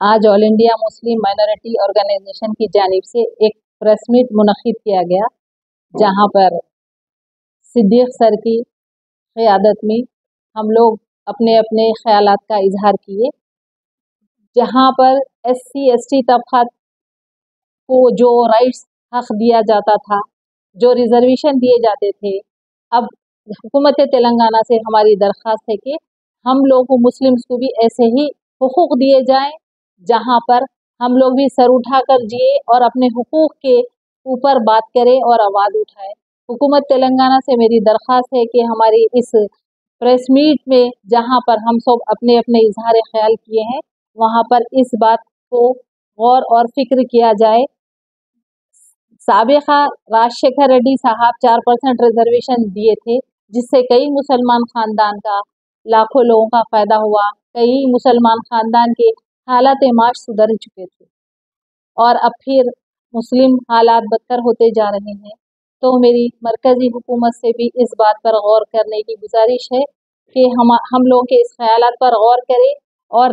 आज All India Muslim minority organisation की जानिब से एक प्रेस मीट मुनक्किद किया गया, जहां पर सिद्दीक सर की क़यादत में हम लोग अपने अपने ख्यालात का इजहार किए। जहां पर SC ST तबक़ात को जो राइट्स हक़ दिया जाता था, जो रिजर्वेशन दिए जाते थे, अब हुकूमत तेलंगाना से हमारी दरख्वास्त है कि हम लोगों मुस्लिम्स को भी ऐसे ही हुकूक दिए जाएं, जहां पर हम लोग भी सर उठाकर जिए और अपने हुकूक के ऊपर बात करें और आवाज़ उठाएं। हुकूमत तेलंगाना से मेरी दरख्वास्त है कि हमारी इस प्रेस मीट में जहां पर हम सब अपने अपने इजहार ख्याल किए हैं, वहां पर इस बात को गौर और फिक्र किया जाए। साबिक़ा राजशेखर रेड्डी साहब 4% रिजर्वेशन दिए थे, जिससे कई मुसलमान ख़ानदान का, लाखों लोगों का फ़ायदा हुआ। कई मुसलमान ख़ानदान के हालात माश सुधर चुके थे और अब फिर मुस्लिम हालात बदतर होते जा रहे हैं। तो मेरी मरकज़ी हुकूमत से भी इस बात पर गौर करने की गुजारिश है कि हम लोगों के इस ख़यालात पर गौर करें और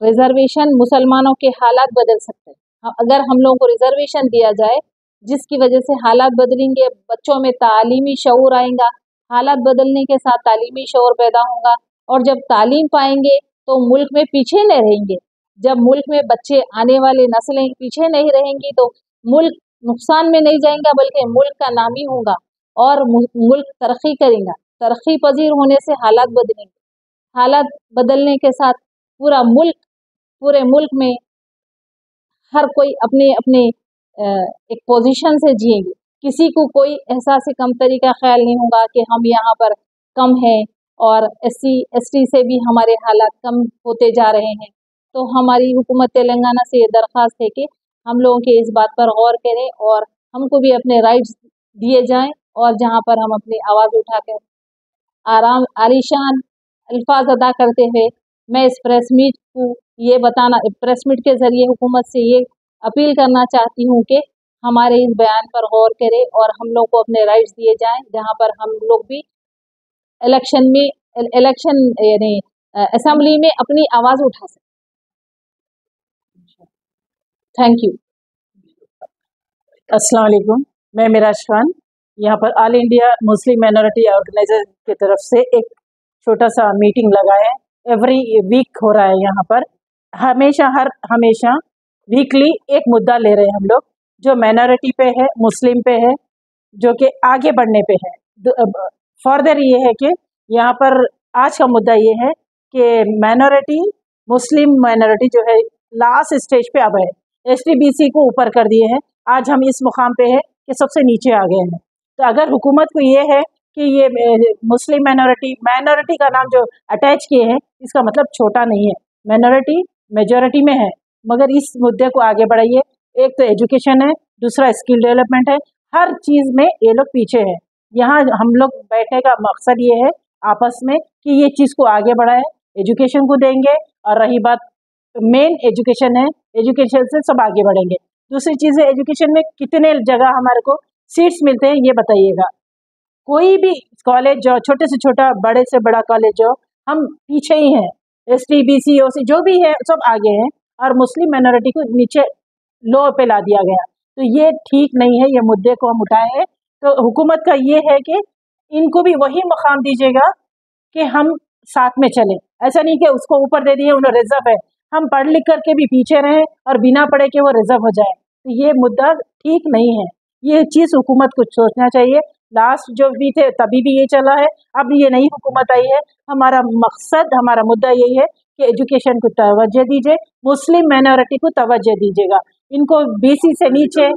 रिज़र्वेशन मुसलमानों के हालात बदल सकते हैं। अगर हम लोगों को रिज़र्वेशन दिया जाए, जिसकी वजह से हालात बदलेंगे, बच्चों में तालीमी शऊर आएगा, हालात बदलने के साथ तालीमी शऊर पैदा होगा और जब तालीम पाएंगे तो मुल्क में पीछे नहीं रहेंगे। जब मुल्क में बच्चे, आने वाली नस्लें पीछे नहीं रहेंगी तो मुल्क नुकसान में नहीं जाएगा, बल्कि मुल्क का नामी होगा और मुल्क तरक्की करेगा। तरक्की पजीर होने से हालात बदलेंगे, हालात बदलने के साथ पूरे मुल्क में हर कोई अपने अपने एक पोजीशन से जिएंगे। किसी को कोई एहसास कमतरी का ख्याल नहीं होगा कि हम यहाँ पर कम हैं और SC ST से भी हमारे हालात कम होते जा रहे हैं। तो हमारी हुकूमत तेलंगाना से ये दरख्वास्त है कि हम लोगों के इस बात पर गौर करें और हमको भी अपने राइट्स दिए जाएं और जहाँ पर हम अपनी आवाज़ उठाकर आराम आलीशान अल्फाज अदा करते हुए मैं इस प्रेस मीट के ज़रिए हुकूमत से ये अपील करना चाहती हूँ कि हमारे इस बयान पर गौर करें और हम लोग को अपने राइट्स दिए जाएं, जहाँ पर हम लोग भी इलेक्शन यानी असेंबली में अपनी आवाज़ उठा सकें। Thank you. अस्सलाम वालेकुम, मैं मिराज खान यहाँ पर all India Muslim minority organisation की तरफ से एक छोटा सा मीटिंग लगा है। एवरी वीक हो रहा है यहाँ पर। हमेशा वीकली एक मुद्दा ले रहे हैं हम लोग, जो माइनॉरिटी पे है, मुस्लिम पे है, जो कि आगे बढ़ने पे है। फर्दर ये है कि यहाँ पर आज का मुद्दा ये है कि मुस्लिम माइनॉरिटी जो है लास्ट स्टेज पे अब है। ST BC को ऊपर कर दिए हैं। आज हम इस मुकाम पे है कि सबसे नीचे आ गए हैं। तो अगर हुकूमत को ये है कि ये मुस्लिम माइनॉरिटी का नाम जो अटैच किए हैं, इसका मतलब छोटा नहीं है। माइनॉरिटी मेजॉरिटी में है, मगर इस मुद्दे को आगे बढ़ाइए। एक तो एजुकेशन है, दूसरा स्किल डेवलपमेंट है। हर चीज़ में ये लोग पीछे हैं। यहाँ हम लोग बैठने का मकसद ये है आपस में कि ये चीज़ को आगे बढ़ाएं, एजुकेशन को देंगे। और रही बात, मेन एजुकेशन है, एजुकेशन से सब आगे बढ़ेंगे। दूसरी चीज़ है, एजुकेशन में कितने जगह हमारे को सीट्स मिलते हैं ये बताइएगा। कोई भी कॉलेज जो छोटे से छोटा, बड़े से बड़ा कॉलेज जो, हम पीछे ही हैं। ST BC OC जो भी है सब आगे हैं और मुस्लिम माइनॉरिटी को नीचे लो पे ला दिया गया। तो ये ठीक नहीं है। ये मुद्दे को हम उठाए हैं। तो हुकूमत का ये है कि इनको भी वही मकाम दीजिएगा कि हम साथ में चलें। ऐसा नहीं कि उसको ऊपर दे दिए, उन्हें रिजर्व है। हम पढ़ लिख करके भी पीछे रहें और बिना पढ़े के वो रिजर्व हो जाए, तो ये मुद्दा ठीक नहीं है। ये चीज़ हुकूमत को सोचना चाहिए। लास्ट जो भी थे तभी भी ये चला है, अब ये नई हुकूमत आई है। हमारा मुद्दा यही है कि एजुकेशन को तवज्जो दीजिए, मुस्लिम माइनॉरिटी को तवज्जो दीजिएगा, इनको BC से नीचे।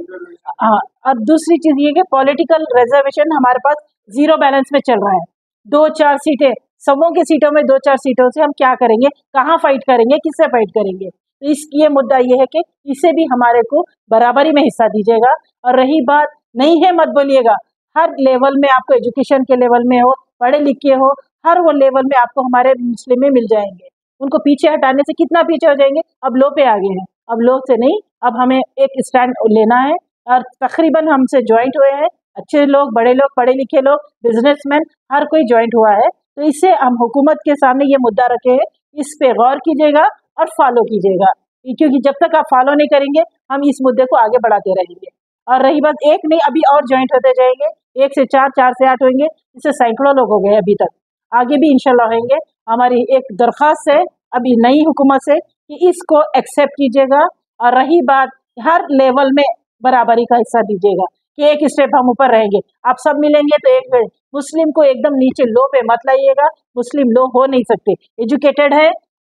हाँ, अब दूसरी चीज़ ये कि पॉलिटिकल रिजर्वेशन हमारे पास ज़ीरो बैलेंस में चल रहा है। 2-4 सीटें, सबों की सीटों में 2-4 सीटों से हम क्या करेंगे, कहाँ फाइट करेंगे, किससे फाइट करेंगे। तो ये मुद्दा ये है कि इसे भी हमारे को बराबरी में हिस्सा दीजिएगा। और रही बात, नहीं है मत बोलिएगा। हर लेवल में आपको, एजुकेशन के लेवल में हो, पढ़े लिखे हो, हर वो लेवल में आपको हमारे मुस्लिम में मिल जाएंगे। उनको पीछे हटाने से कितना पीछे हो जाएंगे। अब लो पे आ गए हैं, अब लो से नहीं, अब हमें एक स्टैंड लेना है। और तकरीबन हमसे ज्वाइंट हुए हैं अच्छे लोग, बड़े लोग, पढ़े लिखे लोग, बिजनेसमैन, हर कोई ज्वाइंट हुआ है। तो इससे हम हुकूमत के सामने ये मुद्दा रखे हैं, इस पे गौर कीजिएगा और फॉलो कीजिएगा, क्योंकि जब तक आप फॉलो नहीं करेंगे हम इस मुद्दे को आगे बढ़ाते रहेंगे। और रही बात, एक नहीं अभी और ज्वाइंट होते जाएंगे, 1 से 4, 4 से 8 होंगे, इससे सैकड़ों लोग हो गए अभी तक, आगे भी इंशाल्लाह होंगे। हमारी एक दरख्वास्त है अभी नई हुकूमत से कि इसको एक्सेप्ट कीजिएगा, और रही बात हर लेवल में बराबरी का हिस्सा दीजिएगा कि एक स्टेप हम ऊपर रहेंगे, आप सब मिलेंगे तो एक मुस्लिम को एकदम नीचे लो पे मत लाइएगा। मुस्लिम लो हो नहीं सकते, एजुकेटेड है,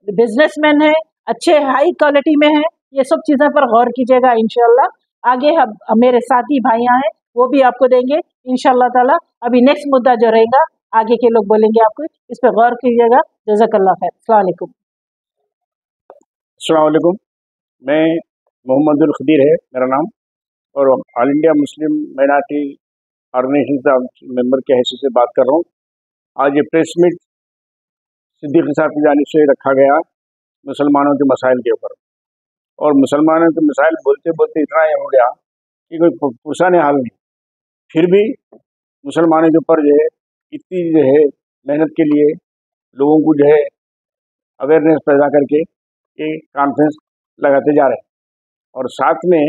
बिजनेसमैन है, अच्छे हाई क्वालिटी में है, ये सब चीज़ों पर गौर कीजिएगा। इंशाल्लाह आगे हम मेरे साथी भाइयाँ हैं वो भी आपको देंगे इंशाल्लाह ताला। अभी नेक्स्ट मुद्दा जो रहेगा आगे के लोग बोलेंगे आपको, इस पर गौर कीजिएगा। जज़ाकल्लाह खैर। अस्सलाम वालेकुम। अस्सलाम वालेकुम। मैं मोहम्मदुल खदीर है मेरा नाम, और all India Muslim minority organisation का मेंबर के हैसियत से बात कर रहा हूँ। आज ये प्रेस मीट सिद्दीकी साहब की जानिब से रखा गया मुसलमानों के मसाइल के ऊपर, और मुसलमानों के मसाइल बोलते बोलते इतना ही हो गया कि कोई पुरसाने हाल नहीं। फिर भी मुसलमानों के ऊपर जो है इतनी जो है मेहनत के लिए लोगों को जो है अवेयरनेस पैदा करके ये कॉन्फ्रेंस लगाते जा रहे हैं। और साथ में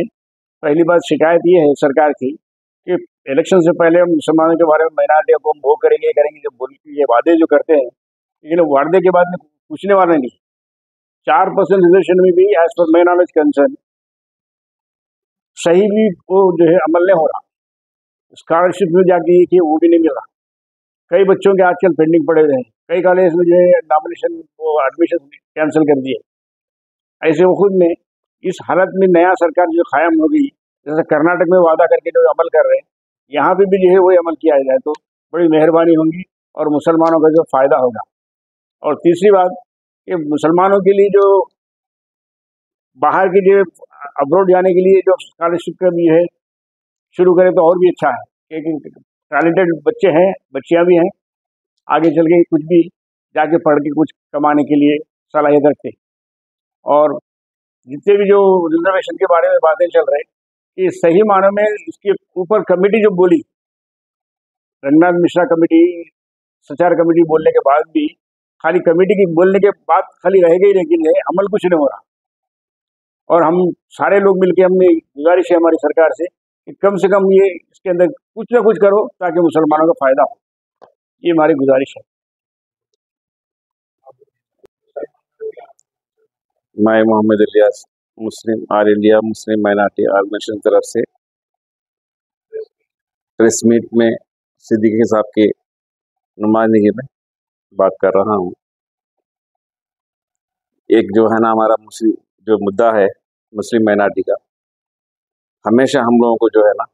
पहली बात शिकायत ये है सरकार की कि इलेक्शन से पहले हम मुसलमानों के बारे में माइनॉरिटी को हम वो करेंगे जब बोल ये वादे जो करते हैं, लेकिन वादे के बाद में पूछने वाले नहीं। 4% रिजर्वेशन में भी as per my knowledge concern सही भी वो जो है अमल नहीं हो रहा। स्कॉलरशिप में जाके कि वो भी नहीं मिल रहा। कई बच्चों के आजकल पेंडिंग पड़े हुए हैं, कई कॉलेज में जो है नॉमिनेशन वो एडमिशन कैंसिल कर दिए। ऐसे वक्त में इस हालत में नया सरकार जो कायम होगी, जैसे कर्नाटक में वादा करके जो अमल कर रहे हैं, यहाँ पे भी जो है वही अमल किया जाए तो बड़ी मेहरबानी होगी और मुसलमानों का जो फ़ायदा होगा। और तीसरी बात कि मुसलमानों के लिए जो बाहर के जो अब्रॉड जाने के लिए जो स्कॉलरशिप का भी है शुरू करें तो और भी अच्छा है, क्योंकि टैलेंटेड बच्चे हैं, बच्चियाँ भी हैं, आगे चल के कुछ भी जाके पढ़ के कुछ कमाने के लिए सलाहियत रखते। और जितने भी जो रिजर्वेशन के बारे में बातें चल रही कि सही मानों में इसके ऊपर कमेटी जो बोली, रंगनाथ मिश्रा कमेटी, सचार कमेटी बोलने के बाद भी खाली कमेटी की बोलने के बाद खाली रह गई, लेकिन ये अमल कुछ नहीं हो रहा। और हम सारे लोग मिलके हमने गुजारिश है हमारी सरकार से कि कम से कम ये इसके अंदर कुछ ना कुछ करो ताकि मुसलमानों का फ़ायदा हो। ये हमारी गुजारिश है। मैं Mohammad Ilyas Muslim all India Muslim minority organisation तरफ से प्रेस मीट में सिद्दीकी साहब की नुमाइंदगी में बात कर रहा हूँ। एक जो है ना हमारा मुस्लिम जो मुद्दा है मुस्लिम माइनॉरिटी का, हमेशा हम लोगों को जो है ना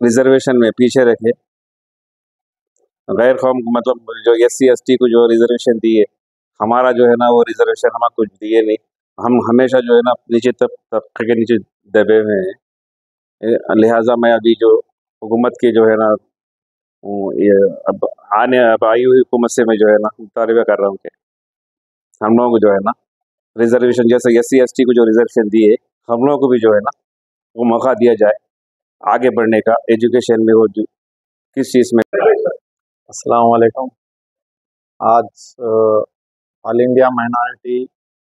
रिजर्वेशन में पीछे रखे, गैर कौम मतलब जो SC ST को जो रिजर्वेशन दिए, हमारा जो है ना वो रिजर्वेशन हमारा कुछ दिए नहीं। हम हमेशा जो है ना नीचे तबके के नीचे दबे हुए हैं। लिहाजा मैं अभी जो हुकूमत के जो है ना ये अब आई हुई हुकूमत से मैं जो है ना मुतालबा कर रहा हूँ कि हम लोगों को जो है ना रिजर्वेशन जैसे SC ST को जो रिजर्वेशन दिए, हम लोगों को भी जो है ना वो मौका दिया जाए आगे बढ़ने का, एजुकेशन में हो जो किस चीज़ में। अस्सलाम वालेकुम। आज ऑल इंडिया माइनॉरिटी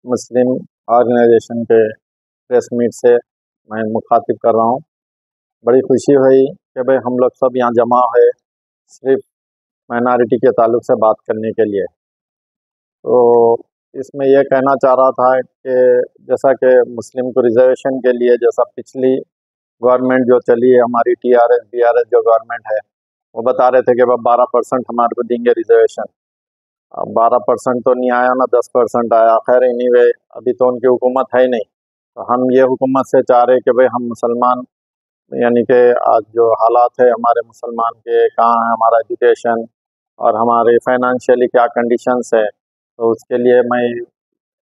मुस्लिम ऑर्गेनाइजेशन के प्रेस मीट से मैं मुखातिब कर रहा हूँ। बड़ी खुशी हुई कि भाई हम लोग सब यहाँ जमा हुए सिर्फ माइनॉरिटी के ताल्लुक से बात करने के लिए। तो इसमें यह कहना चाह रहा था कि जैसा कि मुस्लिम को रिजर्वेशन के लिए जैसा पिछली गवर्नमेंट जो चली है हमारी TRS BRS जो गवर्नमेंट है, वो बता रहे थे कि अब 12% हमारे को देंगे रिजर्वेशन। अब 12% तो नहीं आया ना 10% आया। खैर एनीवे अभी तो उनकी हुकूमत है ही नहीं। तो हम ये हुकूमत से चाह रहे कि भाई हम मुसलमान यानी कि आज जो हालात है हमारे मुसलमान के, कहाँ है हमारा एजुकेशन और हमारे फाइनेंशियली क्या कंडीशंस है, तो उसके लिए मैं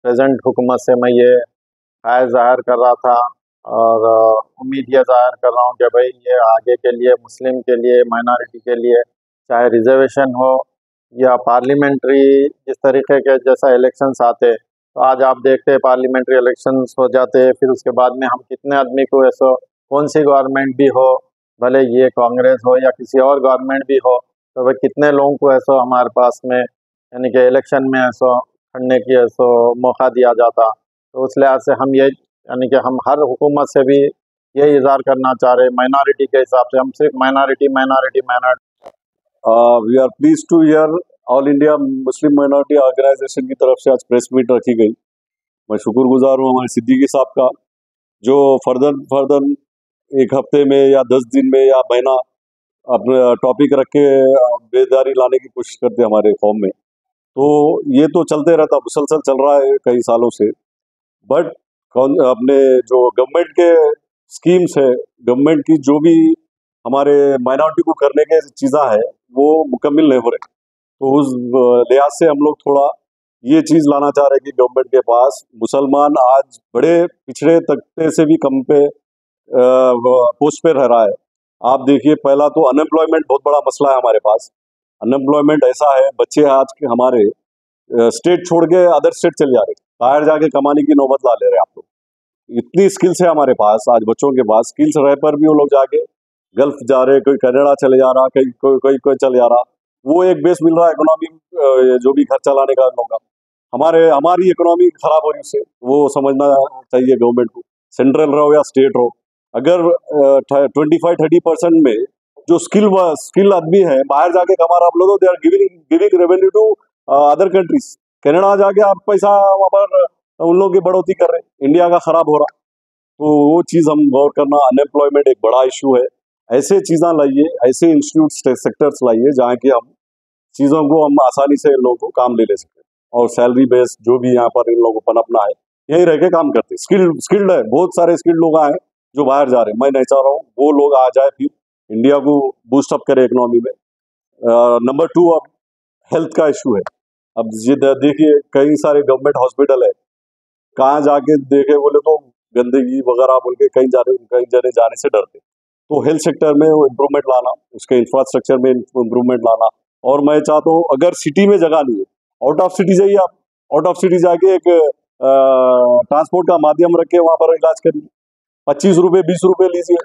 प्रेजेंट हुकूमत से मैं ये ख्याल ज़ाहिर कर रहा था और उम्मीद ये ज़ाहिर कर रहा हूँ कि भाई ये आगे के लिए मुस्लिम के लिए माइनॉरिटी के लिए चाहे रिजर्वेशन हो या पार्लियामेंट्री जिस तरीके के जैसा इलेक्शंस आते, तो आज आप देखते हैं पार्लियामेंट्री इलेक्शंस हो जाते हैं, फिर उसके बाद में हम कितने आदमी को ऐसा कौन सी गवर्नमेंट भी हो, भले ये कांग्रेस हो या किसी और गवर्नमेंट भी हो, तो भाई कितने लोगों को ऐसा हमारे पास में यानी कि इलेक्शन में ऐसा पढ़ने की सो मौका दिया जाता। तो उस लिहाज से हम ये यानी कि हम हर हुकूमत से भी यही इज़हार करना चाह रहे हैं, माइनॉरिटी के हिसाब से हम सिर्फ minority we are please to hear all India Muslim minority organisation की तरफ से आज प्रेस मीट रखी गई। मैं शुक्रगुजार हूँ हमारे सिद्दीकी साहब का, जो फर्दर एक हफ्ते में या 10 दिन में या महीना अपने टॉपिक रख के बेदारी लाने की कोशिश करते हैं हमारे कौम में। तो ये तो चलते रहता, मुसलसल चल रहा है कई सालों से। बट अपने जो गवर्नमेंट के स्कीम्स है, गवर्नमेंट की जो भी हमारे माइनॉरिटी को करने के चीज़ें हैं वो मुकम्मल नहीं हो रहे। तो उस लिहाज से हम लोग थोड़ा ये चीज़ लाना चाह रहे हैं कि गवर्नमेंट के पास मुसलमान आज बड़े पिछड़े तबके से भी कम पे पोस्ट पे रह रहा है। आप देखिए, पहला तो अनएम्प्लॉयमेंट बहुत बड़ा मसला है हमारे पास। अनएम्प्लॉयमेंट ऐसा है, बच्चे आज के हमारे स्टेट छोड़ के अदर स्टेट चले जा रहे, बाहर जाके कमाने की नौबत ला ले रहे हैं। आप लोग इतनी स्किल्स है हमारे पास, आज बच्चों के पास स्किल्स रह पर भी वो लोग जाके गल्फ जा रहे, कोई कनाडा चले जा रहा, कोई चले जा रहा। वो एक बेस मिल रहा है इकोनॉमी, जो भी घर चलाने का लोग का। हमारी इकोनॉमी खराब हो रही है, उससे वो समझना चाहिए गवर्नमेंट को, सेंट्रल रहो या स्टेट रहो। अगर 25-30% में जो स्किल आदमी है बाहर जाके कमा रहा, आप लोग they are giving revenue to other countries. Canada जाके आप पैसा वहाँ पर उन लोगों की बढ़ोतरी कर रहे हैं, इंडिया का खराब हो रहा। तो वो चीज़ हम गौर करना, अनएम्प्लॉयमेंट एक बड़ा इशू है। ऐसे चीज़ें लाइए, ऐसे इंस्टीट्यूट सेक्टर्स लाइए जहाँ की हम चीज़ों को हम आसानी से इन लोगों को काम ले सकें, और सैलरी बेस्ड जो भी यहाँ पर इन लोगों को पनपना है यहीं रह के काम करते। स्किल्ड है, बहुत सारे स्किल्ड लोग आए जो बाहर जा रहे हैं। मैं नहीं चाह रहा हूँ वो लोग आ जाए, फिर इंडिया को बूस्टअप करे इकोनॉमी में। नंबर 2, अब हेल्थ का इशू है। अब ये देखिए, कई सारे गवर्नमेंट हॉस्पिटल है, कहाँ जाके देखे बोले तो गंदगी वगैरह बोल के कई जने जाने से डरते। तो हेल्थ सेक्टर में इम्प्रूवमेंट लाना, उसके इंफ्रास्ट्रक्चर में इम्प्रूवमेंट लाना। और मैं चाहता हूँ, अगर सिटी में जगह नहीं है, आउट ऑफ सिटी जाइए आप, आउट ऑफ सिटी जाके एक ट्रांसपोर्ट का माध्यम रख के वहाँ पर इलाज करिए। 25 रुपये 20 रुपये लीजिए,